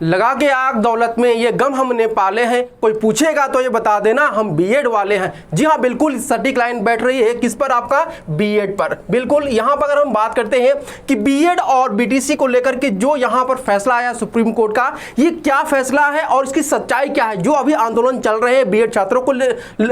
लगा के आग दौलत में ये गम हमने पाले हैं, कोई पूछेगा तो ये बता देना हम बीएड वाले हैं। जी हाँ, बिल्कुल सटीक लाइन बैठ रही है किस पर, आपका बीएड पर। बिल्कुल यहाँ पर अगर हम बात करते हैं कि बीएड और बीटीसी को लेकर के जो यहाँ पर फैसला आया सुप्रीम कोर्ट का, ये क्या फैसला है और इसकी सच्चाई क्या है। जो अभी आंदोलन चल रहे हैं बीएड छात्रों को,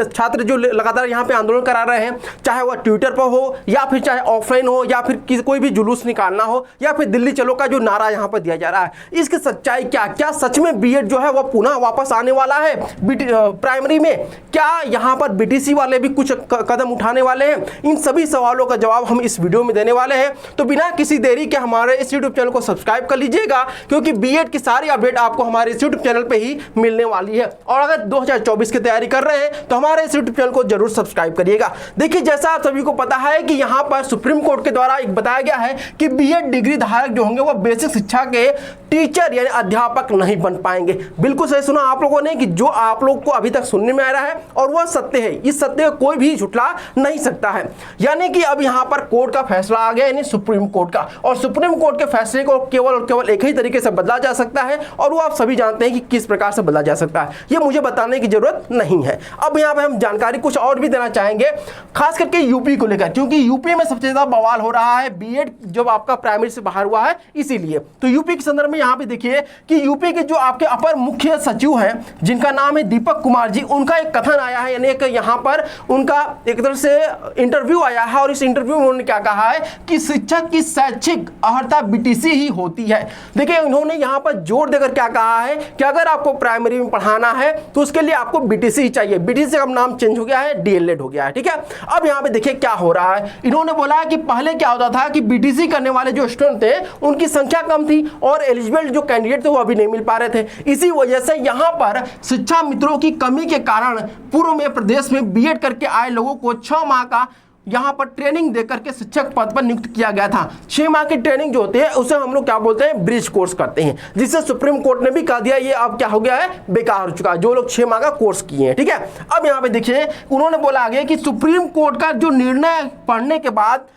छात्र जो लगातार यहाँ पे आंदोलन करा रहे हैं, चाहे वह ट्विटर पर हो या फिर चाहे ऑफलाइन हो या फिर कोई भी जुलूस निकालना हो या फिर दिल्ली चलो का जो नारा यहाँ पर दिया जा रहा है, इसकी सच्चाई क्या सच में बीएड जो है वह पुनः वापस आने वाला है प्राइमरी में? क्या यहाँ पर बीटीसी वाले भी कुछ कदम उठाने वाले हैं? इन सभी सवालों का जवाब हम इस वीडियो में देने वाले हैं। तो बिना किसी देरी के हमारे इस यूट्यूब चैनल को सब्सक्राइब कर लीजिएगा, क्योंकि बीएड की सारी अपडेट आपको हमारे इस यूट्यूब चैनल पे ही मिलने वाली है। और अगर 2024 की तैयारी कर रहे हैं तो हमारे इस यूट्यूब चैनल को जरूर सब्सक्राइब करिएगा। देखिए, जैसा आप सभी को पता है कि यहाँ पर सुप्रीम कोर्ट के द्वारा एक बताया गया है कि बीएड डिग्री धारक जो होंगे वह बेसिक शिक्षा के टीचर यानी अध्यापक नहीं बन पाएंगे। बिल्कुल सही सुना आप लोगों ने कि जो आप लोग को अभी तक सुनने में आ रहा है और वह सत्य है, इस सत्य को कोई भी झुठला नहीं सकता है। यानी कि अब यहाँ पर कोर्ट का फैसला आ गया, यानी सुप्रीम कोर्ट का, और सुप्रीम कोर्ट के फैसले को केवल एक ही तरीके से बदला जा सकता है, और वो आप सभी जानते हैं कि किस प्रकार से बदला जा सकता है। ये मुझे बताने की जरूरत नहीं है। अब यहाँ पे हम जानकारी कुछ और भी देना चाहेंगे, खास करके यूपी को लेकर, क्योंकि यूपी में सबसे ज्यादा बवाल हो रहा है बीएड जब आपका प्राइमरी से बाहर हुआ है, इसीलिए। तो यूपी के संदर्भ में यहाँ पे देखिए कि यूपी के जो आपके अपर मुख्य सचिव हैं जिनका नाम है दीपक कुमार जी, उनका एक कथन आया है, यानी एक यहाँ पर उनका एक तरह से इंटरव्यू आया है, और इस इंटरव्यू में उन्होंने क्या कहा है कि शिक्षक की शैक्षिक अर्हता बीटीसी ही होती है। देखिए, उन्होंने यहाँ पर जोर देकर क्या कहा है कि अगर आपको प्राइमरी में पढ़ाना है तो उसके लिए आपको बीटीसी ही चाहिए। बीटीसी का नाम चेंज हो गया है, डीएलएड हो गया है, ठीक है। अब यहाँ पे देखिए क्या हो रहा है, इन्होंने बोला है कि पहले क्या होता था कि बीटीसी करने वाले जो स्टूडेंट थे उनकी संख्या कम थी और एलिजिबल जो कैंडिडेट थे वो अभी नहीं मिल पा रहे थे। इसी वजह से यहाँ पर शिक्षा मित्रों की कमी के कारण पूर्व में प्रदेश में बीएड करके आए लोगों को 6 माह का यहाँ पर ट्रेनिंग देकर के शिक्षक पद पर नियुक्त किया गया था। 6 माह की ट्रेनिंग जो होती है उसे हम लोग क्या बोलते हैं, ब्रिज कोर्स करते हैं, जिससे सुप्रीम कोर्ट ने भी कह दिया ये अब क्या हो गया है, बेकार हो चुका है, जो लोग 6 माह का कोर्स किए हैं, ठीक है। अब यहाँ पे देखिए उन्होंने बोला आगे कि सुप्रीम कोर्ट का जो निर्णय पढ़ने के बाद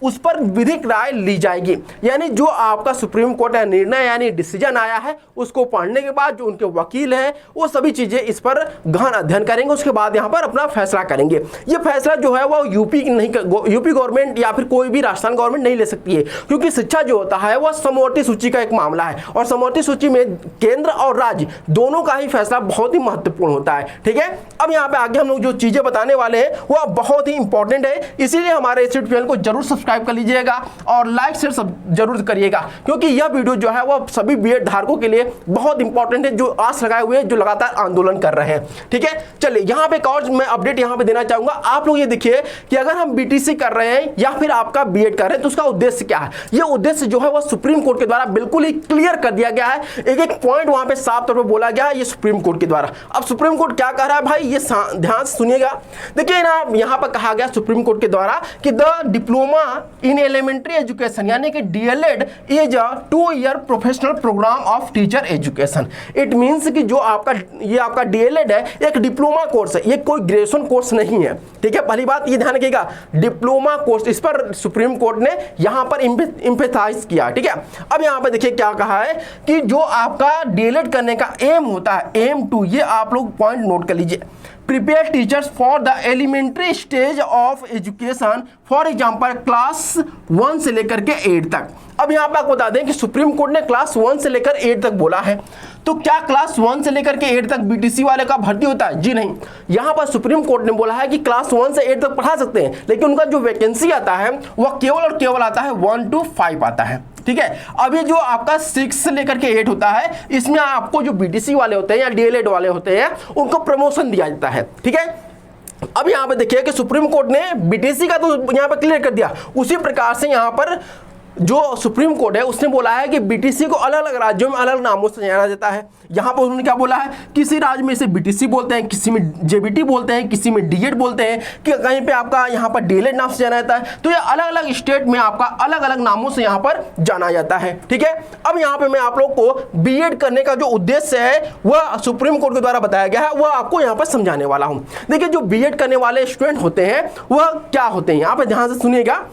उस पर विधिक राय ली जाएगी। यानी जो आपका सुप्रीम कोर्ट का निर्णय यानी डिसीजन आया है उसको पढ़ने के बाद जो उनके वकील हैं वो सभी चीजें इस पर गहन अध्ययन करेंगे, उसके बाद यहाँ पर अपना फैसला करेंगे। ये फैसला जो है वो यूपी गवर्नमेंट या फिर कोई भी राजस्थान गवर्नमेंट नहीं ले सकती है, क्योंकि शिक्षा जो होता है वह समवर्ती सूची का एक मामला है, और समवर्ती सूची में केंद्र और राज्य दोनों का ही फैसला बहुत ही महत्वपूर्ण होता है, ठीक है। अब यहाँ पे आगे हम लोग जो चीजें बताने वाले हैं वह बहुत ही इंपॉर्टेंट है, इसीलिए हमारे इस चैनल को जरूर सब्सक्राइब कर लीजिएगा और लाइक शेयर सब जरूर करिएगा, क्योंकि यह वीडियो जो है वो सभी बीएड धारकों के लिए बहुत इंपॉर्टेंट है जो आस लगाए हुए हैं, जो लगातार आंदोलन कर रहे हैं, ठीक है। चलिए यहाँ पे एक और मैं अपडेट यहाँ पे देना चाहूंगा। आप लोग ये देखिए कि अगर हम बीटीसी कर रहे हैं या फिर आपका बीएड कर रहे हैं तो उसका उद्देश्य क्या है। ये उद्देश्य जो है वो सुप्रीम कोर्ट के द्वारा बिल्कुल ही क्लियर कर दिया गया है। एक पॉइंट वहां पे साफ तौर पर बोला गया है, ये सुप्रीम कोर्ट के द्वारा। अब सुप्रीम कोर्ट क्या कह रहा है भाई, ये ध्यान से सुनिएगा। देखिए ना, यहाँ पर कहा गया सुप्रीम कोर्ट के द्वारा कि the diploma in elementary education यानी कि DElEd is a 2-year professional program of teacher education. It means कि जो आपका डीएलएड है एक डिप्लोमा कोर्स है, ये कोई ग्रेजुएशन कोर्स नहीं है, ठीक है। पहली बात ये ध्यान रखिएगा, डिप्लोमा कोर्स, इस पर सुप्रीम कोर्ट ने यहां पर एम्फेसाइज किया, ठीक है। अब यहां पर देखिए क्या कहा है कि जो आपका डीएलएड करने का एम होता है, एम 2, ये आप लोग पॉइंट नोट कर लीजिए, prepare teachers for the elementary stage of education, for example class 1 से लेकर के 8 तक। अब यहाँ पे आपको बता दें कि सुप्रीम कोर्ट ने क्लास 1 से लेकर 8 तक बोला है, तो क्या क्लास 1 से लेकर के 8 तक बीटीसी वाले का भर्ती होता है? जी नहीं। यहाँ पर सुप्रीम कोर्ट ने बोला है कि क्लास 1 से 8 तक पढ़ा सकते हैं, लेकिन उनका जो वैकेंसी आता है वह केवल और केवल आता है 1 to 5 आता है, ठीक है। अब ये जो आपका 6 से लेकर के 8 होता है, इसमें आपको जो बीटीसी वाले होते हैं या डीएलएड वाले होते हैं उनको प्रमोशन दिया जाता है, ठीक है। अब यहाँ पे देखिए कि सुप्रीम कोर्ट ने बीटीसी का तो यहाँ पर क्लियर कर दिया, उसी प्रकार से यहाँ पर जो सुप्रीम कोर्ट है उसने बोला है कि बीटीसी को अलग अलग राज्यों में अलग अलग नामों से जाना जाता है। यहाँ पर उन्होंने क्या बोला है, किसी राज्य में इसे बीटीसी बोलते हैं, किसी में जेबीटी बोलते हैं, किसी में डीएड बोलते हैं, कि कहीं पे आपका यहाँ पर डीएलएड नाम से जाना जाता है। तो ये अलग अलग स्टेट में आपका अलग अलग नामों से यहाँ पर जाना जाता है, ठीक है। अब यहाँ पे मैं आप लोग को बीएड करने का जो उद्देश्य है वह सुप्रीम कोर्ट के द्वारा बताया गया है, वह आपको यहाँ पर समझाने वाला हूँ। देखिए, जो बीएड करने वाले स्टूडेंट होते हैं वह क्या होते हैं, यहाँ पर ध्यान से सुनिएगा।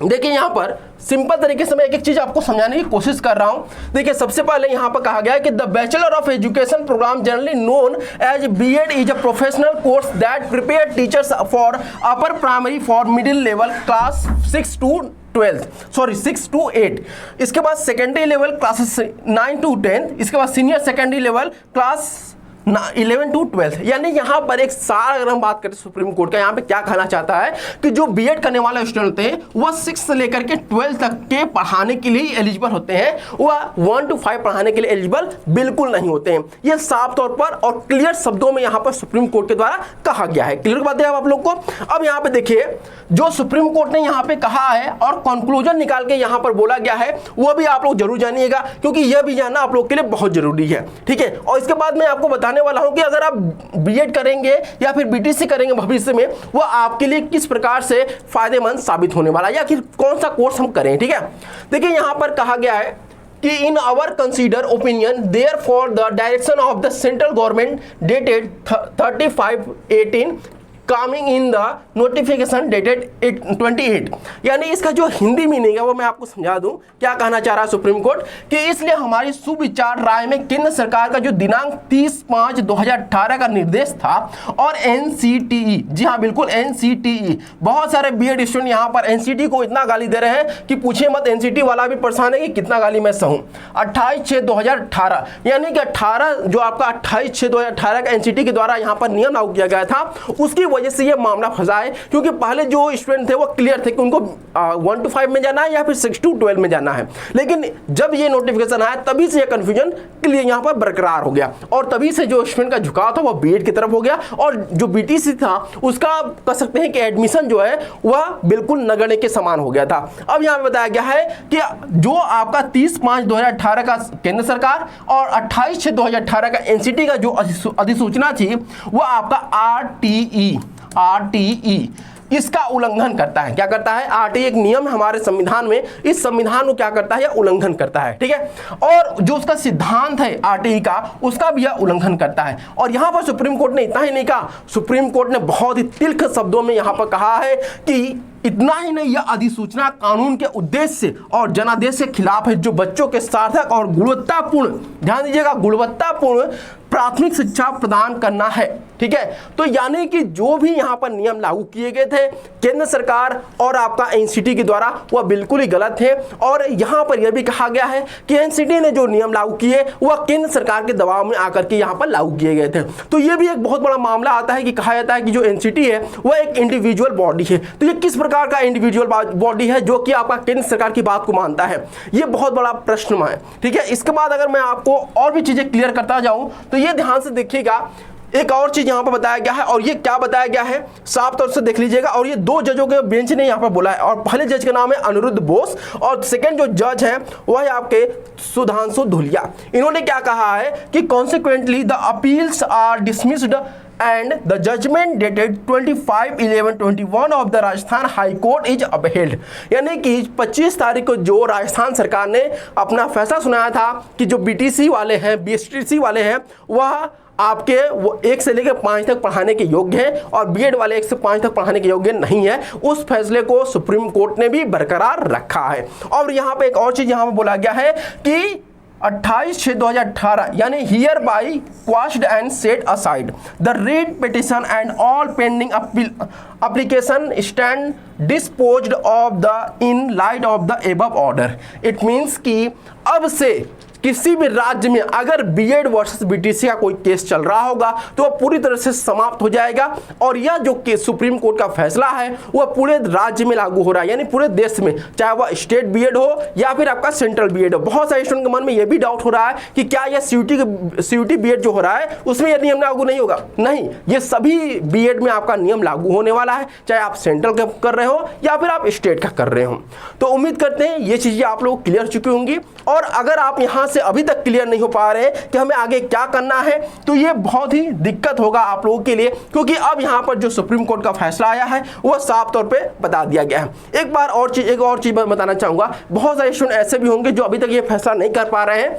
देखिए यहाँ पर सिंपल तरीके से मैं एक एक चीज आपको समझाने की कोशिश कर रहा हूँ। देखिए सबसे पहले यहाँ पर कहा गया है कि the bachelor of education program generally known as BEd is a professional course that prepare teachers for upper primary for middle level class 6 to 8। इसके बाद सेकेंडरी लेवल क्लासेस 9 to 10। इसके बाद senior secondary level class 11 to 12। यानी यहाँ पर एक सार अगर हम बात करें सुप्रीम कोर्ट का, यहाँ पे क्या कहना चाहता है कि जो बीएड करने वाले स्टूडेंट होते हैं वह 6 से लेकर के 12 तक के पढ़ाने के लिए एलिजिबल होते हैं, वह 1 to 5 पढ़ाने के लिए एलिजिबल बिल्कुल नहीं होते हैं। यह साफ तौर पर और क्लियर शब्दों में यहाँ पर सुप्रीम कोर्ट के द्वारा कहा गया है। क्लियर बात है आप लोग को। अब यहाँ पे देखिए जो सुप्रीम कोर्ट ने यहाँ पे कहा है और कंक्लूजन निकाल के यहाँ पर बोला गया है वो भी आप लोग जरूर जानिएगा, क्योंकि यह भी जानना आप लोग के लिए बहुत जरूरी है। ठीक है, और इसके बाद मैं आपको बताने वाला हूं कि अगर आप बीएड करेंगे या फिर बीटीसी करेंगे भविष्य में, वो आपके लिए किस प्रकार से फायदेमंद साबित होने वाला है या फिर कौन सा कोर्स हम करें। ठीक है, देखिए यहां पर कहा गया है कि in our consider opinion therefore the direction of the central government dated 35/18 coming in the notification dated 28। यानी इसका जो हिंदी मीनिंग है वो मैं आपको समझा दूं। क्या कहना चाह रहा है सुप्रीम कोर्ट कि इसलिए हमारी सुविचार राय में केंद्र सरकार का जो दिनांक 30/5/2018 का निर्देश था और एनसीटीई, जी हाँ बिल्कुल एनसीटीई, बहुत सारे बीएड स्टूडेंट यहाँ पर एनसीटी को इतना गाली दे रहे हैं कि पूछिए मत, एनसीटी वाला भी परेशान है कि कितना गाली मैं सहूं। 28/6/2018 यानी कि 18 जो आपका 28/6/2018 का एनसीटी के द्वारा यहाँ पर नियम लागू किया गया था, उसकी वजह से ये मामला फंसा है। क्योंकि पहले जो स्टूडेंट थे वो क्लियर थे कि उनको 1 to 5 में जाना है या फिर 6 to 12 में जाना है, लेकिन जब ये नोटिफिकेशन आया तभी से ये कंफ्यूजन क्लियर यहाँ पर बरकरार हो गया और तभी से जो स्टूडेंट का झुकाव था वो बीएड की तरफ हो गया और जो बीटीसी था उसका कह सकते हैं कि एडमिशन जो है वह बिल्कुल नगण्य के समान हो गया था। अब यहाँ पे बताया गया है कि जो आपका 30/5/2018 का केंद्र सरकार और 28/6/2018 का एनसीटी का जो अधिसूचना थी वह आपका आरटीई इसका उल्लंघन करता है। क्या करता है? आरटीई एक नियम है हमारे संविधान में, इस संविधान को क्या करता है? यह उल्लंघन करता है। ठीक है, और जो उसका सिद्धांत है आरटीई का उसका भी यह उल्लंघन करता है। और यहां पर सुप्रीम कोर्ट ने इतना ही नहीं कहा, सुप्रीम कोर्ट ने बहुत ही तिल्ख शब्दों में यहां पर कहा है कि इतना ही नहीं, यह अधिसूचना कानून के उद्देश्य और जनादेश के खिलाफ है जो बच्चों के सार्थक और गुणवत्तापूर्ण, ध्यान दीजिएगा, गुणवत्तापूर्ण प्राथमिक शिक्षा प्रदान करना है। ठीक है, तो यानी कि जो भी यहाँ पर नियम लागू किए गए थे केंद्र सरकार और आपका एनसीटी के द्वारा वह बिल्कुल ही गलत थे। और यहाँ पर यह भी कहा गया है कि एनसीटी ने जो नियम लागू किए वह केंद्र सरकार के दबाव में आकर के यहाँ पर लागू किए गए थे। तो ये भी एक बहुत बड़ा मामला आता है कि कहा जाता है कि जो एनसीटी है वह एक इंडिविजुअल बॉडी है। तो ये किस प्रकार का इंडिविजुअल बॉडी है जो कि आपका केंद्र सरकार की बात को मानता है? ये बहुत बड़ा प्रश्न है। ठीक है, इसके बाद अगर मैं आपको और भी चीजें क्लियर करता जाऊं तो ये ध्यान से देखिएगा, एक और चीज यहां पर बताया गया है और ये क्या बताया गया है साफ तौर से देख लीजिएगा। और ये 2 जजों के बेंच ने यहां पर बोला है और पहले जज का नाम है अनिरुद्ध बोस और सेकंड जो जज है वह है आपके सुधांशु धुलिया। इन्होंने क्या कहा है कि consequently the appeals are dismissed and the judgment dated 25/11/21 of the Rajasthan high court is upheld. यानी कि 25 तारीख को जो राजस्थान सरकार ने अपना फैसला सुनाया था कि जो बीटीसी वाले हैं, बीएसटीसी वाले हैं, वह आपके वो 1 से लेकर 5 तक पढ़ाने के योग्य हैं और बीएड वाले 1 से 5 तक पढ़ाने के योग्य नहीं है, उस फैसले को सुप्रीम कोर्ट ने भी बरकरार रखा है। और यहाँ पे एक और चीज यहाँ पे बोला गया है कि 28/6/2018 यानी hereby quashed and set aside the writ petition and all pending application stand disposed of the in light of the above order। It means कि अब से किसी भी राज्य में अगर बीएड वर्सेस बीटीसी का कोई केस चल रहा होगा तो वह पूरी तरह से समाप्त हो जाएगा और यह जो केस सुप्रीम कोर्ट का फैसला है वह पूरे राज्य में लागू हो रहा है, यानी पूरे देश में, चाहे वह स्टेट बीएड हो या फिर आपका सेंट्रल बीएड हो। बहुत सारे स्टूडेंट के मन में यह भी डाउट हो रहा है कि क्या यह सीयूटी बीएड जो हो रहा है उसमें यह नियम लागू नहीं होगा। नहीं, ये सभी बीएड में आपका नियम लागू होने वाला है, चाहे आप सेंट्रल का कर रहे हो या फिर आप स्टेट का कर रहे हो। तो उम्मीद करते हैं ये चीजें आप लोग क्लियर चुकी होंगी। और अगर आप यहाँ से अभी तक क्लियर नहीं हो पा रहे हैं कि हमें आगे क्या करना है तो ये बहुत ही दिक्कत होगा आप लोगों के लिए, क्योंकि अब यहाँ पर जो सुप्रीम कोर्ट का फैसला आया है वह साफ तौर पे बता दिया गया है। एक और चीज मैं बताना चाहूंगा, बहुत सारे स्टूडेंट ऐसे भी होंगे जो अभी तक ये फैसला नहीं कर पा रहे हैं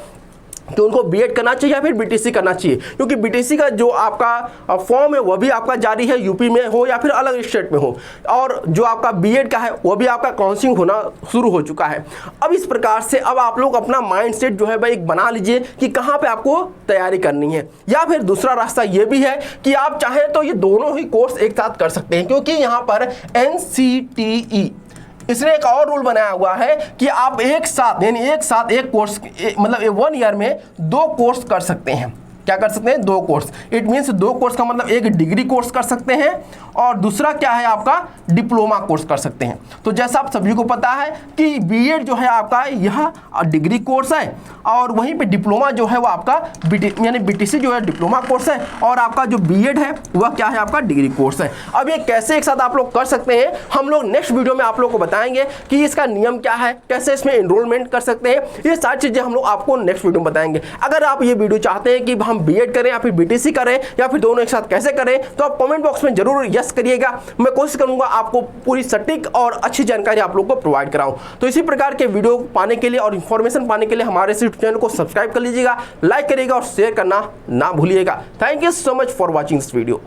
कि उनको बीएड करना चाहिए या फिर बीटीसी करना चाहिए, क्योंकि बीटीसी का जो आपका फॉर्म है वह भी आपका जारी है, यूपी में हो या फिर अलग स्टेट में हो, और जो आपका बीएड का है वह भी आपका काउंसलिंग होना शुरू हो चुका है। अब इस प्रकार से अब आप लोग अपना माइंडसेट जो है भाई एक बना लीजिए कि कहाँ पे आपको तैयारी करनी है। या फिर दूसरा रास्ता ये भी है कि आप चाहें तो ये दोनों ही कोर्स एक साथ कर सकते हैं, क्योंकि यहाँ पर NCTE इसने एक और रूल बनाया हुआ है कि आप एक साथ एक कोर्स मतलब 1 ईयर में 2 कोर्स कर सकते हैं। क्या कर सकते हैं? 2 कोर्स। इट मीन्स 2 कोर्स का मतलब एक डिग्री कोर्स कर सकते हैं और दूसरा क्या है आपका डिप्लोमा कोर्स कर सकते हैं। तो जैसा आप सभी को पता है कि बीएड जो है आपका यह डिग्री कोर्स है और वहीं पे डिप्लोमा जो है वो आपका यानी बीटीसी जो है डिप्लोमा कोर्स है और आपका जो बीएड है वह क्या है आपका डिग्री कोर्स है। अब ये कैसे एक साथ आप लोग कर सकते हैं हम लोग नेक्स्ट वीडियो में आप लोग को बताएंगे कि इसका नियम क्या है, कैसे इसमें एनरोलमेंट कर सकते हैं, ये सारी चीज़ें हम लोग आपको नेक्स्ट वीडियो में बताएंगे। अगर आप ये वीडियो चाहते हैं कि हम बीएड करें या फिर बीटीसी करें या फिर दोनों एक साथ कैसे करें, तो आप कमेंट बॉक्स में जरूर यस करिएगा। मैं कोशिश करूंगा आपको पूरी सटीक और अच्छी जानकारी आप लोग को प्रोवाइड कराऊं। तो इसी प्रकार के वीडियो पाने के लिए और इन्फॉर्मेशन पाने के लिए हमारे इस चैनल को सब्सक्राइब कर लीजिएगा, लाइक करिएगा और शेयर करना ना भूलिएगा। Thank you so much for watching this video.